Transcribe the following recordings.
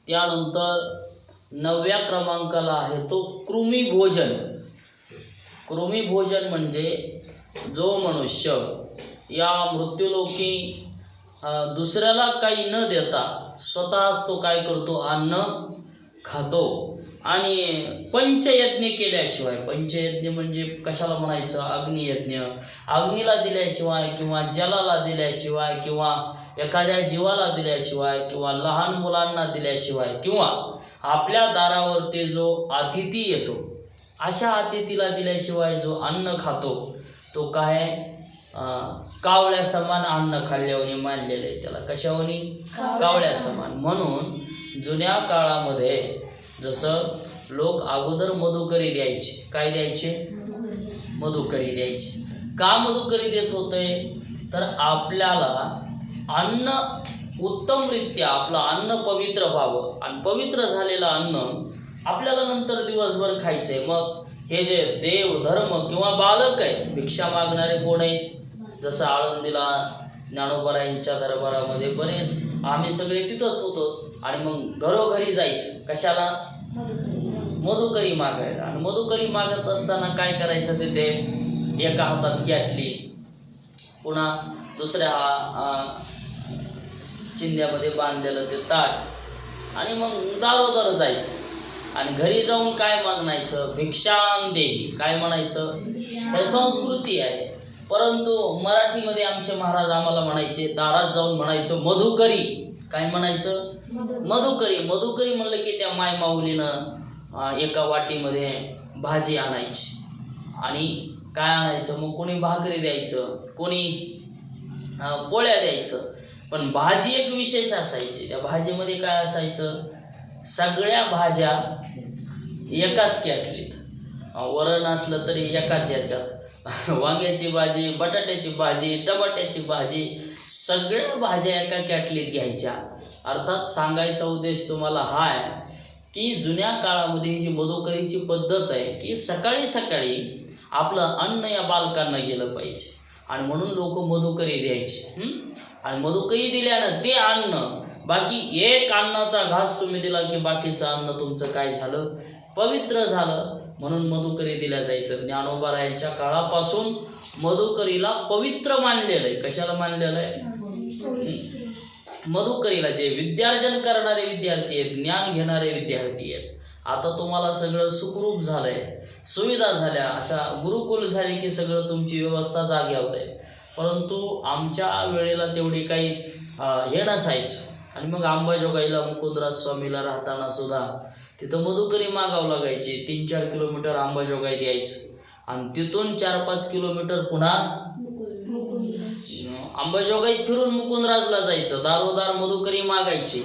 त्यानंतर 9व्या क्रमांकाला आहे तो कृमिभोजन. कृमिभोजन म्हणजे जो मनुष्य या मृत्यूलोकी दुसऱ्याला काही न देता स्वतःच तो काय करतो, अन्न खातो. आणि पंचयज्ञ केल्याशिवाय, पंचयज्ञ म्हणजे कशाला म्हणायचं, अग्नियज्ञ, अग्नीला दिल्याशिवाय किंवा जलाला दिल्याशिवाय किंवा एखाद्या जीवाला दिल्याशिवाय किंवा लहान मुलांना दिल्याशिवाय किंवा आपल्या दारावरती जो अतिथी येतो अशा अतिथीला दिल्याशिवाय जो अन्न खातो तो काय कावळ्या समान अन्न खाल्ल्याने मानलेलं आहे. त्याला कशावनी, कावळ्या समान. म्हणून जुन्या काळामध्ये जसं लोक अगोदर मधुकरी द्यायचे. काय द्यायचे, मधुकरी द्यायचे. का मधुकरी देत होते, तर आपल्याला अन्न उत्तमरित्या आपलं अन्न पवित्र व्हावं आणि पवित्र झालेलं अन्न आपल्याला नंतर दिवसभर खायचंय. मग हे जे देव धर्म किंवा बालक आहे, भिक्षा मागणारे कोण आहेत, जसं आळंदीला ज्ञानोबारायांच्या दरबारामध्ये बरेच आम्ही सगळे तिथंच होतो आणि मग घरोघरी जायचं कशाला, मधुकरी मागायला. आणि मधुकरी मागत असताना काय करायचं, तिथे एका हातात कॅटली, पुन्हा दुसऱ्या चिंध्यामध्ये बांधलेलं ते ताट, आणि मग दारोदार जायचं आणि घरी जाऊन काय मागणायचं, भिक्षां देही. काय म्हणायचं, हे संस्कृती आहे. परंतु मराठीमध्ये आमचे महाराज आम्हाला म्हणायचे, दारात जाऊन म्हणायचं मधुकरी. काय म्हणायचं, मधुकरी. मधुकरी म्हणलं की त्या माय माऊलीनं एका वाटीमध्ये भाजी आणायची आणि काय आणायचं, मग कोणी भाकरी द्यायचं, कोणी पोळ्या द्यायचं. पण भाजी एक विशेष असायची. त्या भाजीमध्ये काय असायचं, सगळ्या भाज्या एकाच कॅटलीत. वरण असलं तरी एकाच याच्यात, वांग्याची भाजी, बटाट्याची भाजी, टमाट्याची भाजी, सगळ्या भाज्या एका कॅटलीत घ्यायच्या. अर्थात सांगायचा उद्देश तुम्हाला हा आहे की जुन्या काळामध्ये जी मधुकरीची पद्धत आहे की सकाळी सकाळी आपलं अन्न या बालकांना गेलं पाहिजे आणि म्हणून लोक मधुकरी द्यायचे. आणि मधुकरी दिल्यानं ते अन्न, बाकी एक अन्नाचा घास तुम्ही दिला की बाकीचं अन्न तुमचं काय झालं, पवित्र झालं. म्हणून मधुकरी दिल्या जायचं. ज्ञानोबारायांच्या काळापासून मधुकरीला पवित्र मानलेलं आहे. कशाला मानलेलं आहे, मधुकरीला. जे विद्यार्जन करणारे विद्यार्थी आहेत, ज्ञान घेणारे विद्यार्थी आहेत, आता तुम्हाला सगळं सुखरूप झालंय, सुविधा झाल्या, अशा गुरुकुल झाले की सगळं तुमची व्यवस्था जाग्यावर आहे. परंतु आमच्या वेळेला तेवढी काही हे नसायचं. आणि मग अंबाजोगाईला मुकुंदराज स्वामीला राहताना सुद्धा तिथं मधुकरी मागावं लागायची. 3-4 किलोमीटर अंबाजोगाईत यायचं आणि तिथून 4-5 किलोमीटर पुन्हा अंबाजोगाईत फिरून मुकुंदराजला जायचं. दारोदार मधुकरी मागायची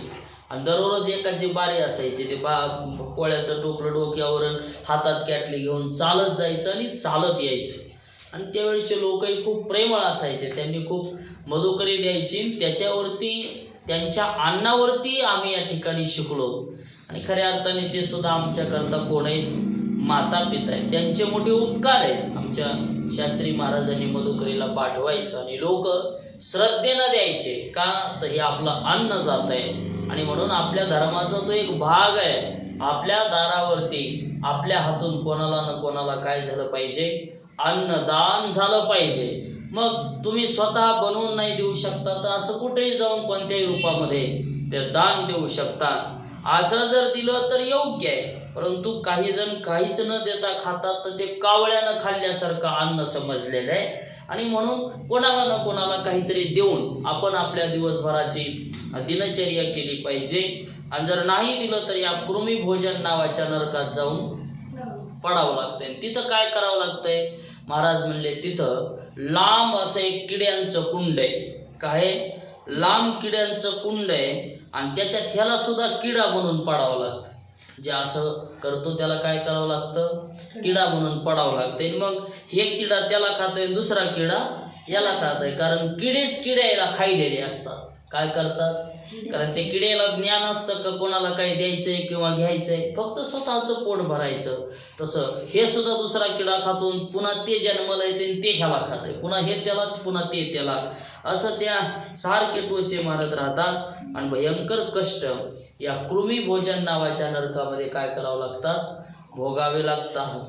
आणि दररोज एकाची बारी असायची. ते पोळ्याचं टोपलं डोक्यावर, हातात कॅटली घेऊन चालत जायचं आणि चालत यायचं. आणि त्यावेळेचे लोकही खूप प्रेमळ असायचे. त्यांनी खूप मधुकरी द्यायची. त्याच्यावरती, त्यांच्या अन्नावरती आम्ही या ठिकाणी शिकलो. आणि खऱ्या अर्थाने ते सुद्धा आमच्याकरता कोण आहेत, माता पिता आहेत. त्यांचे मोठे उपकार आहेत. आमच्या शास्त्री महाराजांनी मधुकरीला पाठवायचं आणि लोक श्रद्धेनं द्यायचे. का, तर हे आपलं अन्न जात आहे आणि म्हणून आपल्या धर्माचा तो एक भाग आहे. आपल्या दारावरती आपल्या हातून कोणाला न कोणाला काय झालं पाहिजे, अन्नदान झालं पाहिजे. मग तुम्ही स्वतः बनवून नाही देऊ शकता तर असं कुठेही जाऊन कोणत्याही रूपामध्ये ते दान देऊ शकता. असं जर दिलं तर योग्य आहे. परंतु काही जण काहीच न देता खातात तर ते कावळ्यानं खाल्ल्यासारखं अन्न समजलेलं आहे. आणि म्हणून कोणाला ना कोणाला काहीतरी देऊन आपण आपल्या दिवसभराची दिनचर्या केली पाहिजे. आणि जर नाही दिलं तर या कृमिभोजन नावाच्या नरकात जाऊन पडावं लागतंय. तिथं काय करावं लागतंय, महाराज म्हणले तिथं लांब असं एक किड्यांचं कुंड आहे. काय, लांब किड्यांचं कुंड आहे आणि त्याच्यात ह्याला सुद्धा किडा म्हणून पडावं लागतं. जे असं करतो त्याला काय करावं लागतं, किडा म्हणून पडावं लागतं. मग हे किडा त्याला खातोय, दुसरा किडा याला खातोय, कारण किडेच किड्याला खायलेले असतात. काय करतात? कारण ते किड्याला ज्ञान असतं का कोणाला काही द्यायचंय किंवा घ्यायचंय, फक्त स्वतःचं पोट भरायचं. तसं हे सुद्धा दुसरा किडा खातून पुन्हा ते जन्माला येते आणि ते ह्याला खाते, पुन्हा हे त्याला पुन्हा ते त्याला, असं त्या सारखे टोचे मारत राहतात. आणि भयंकर कष्ट या कृमी भोजन नावाच्या नरकामध्ये काय करावं लागतात? भोगावे लागतात.